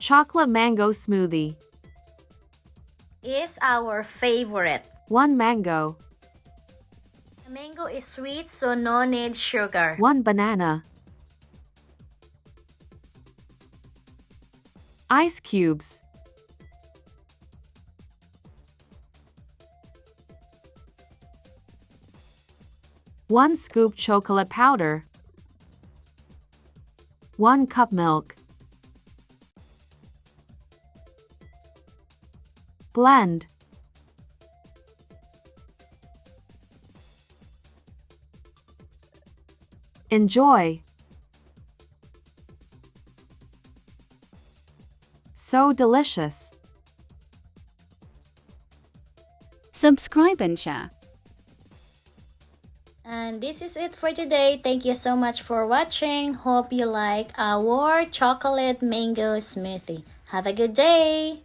Chocolate mango smoothie. Is our favorite. 1 mango. The mango is sweet, so no need sugar. 1 banana. Ice cubes. 1 scoop chocolate powder. 1 cup milk. Blend. Enjoy. So delicious. Subscribe and share. And this is it for today. Thank you so much for watching. Hope you like our chocolate mango smoothie. Have a good day.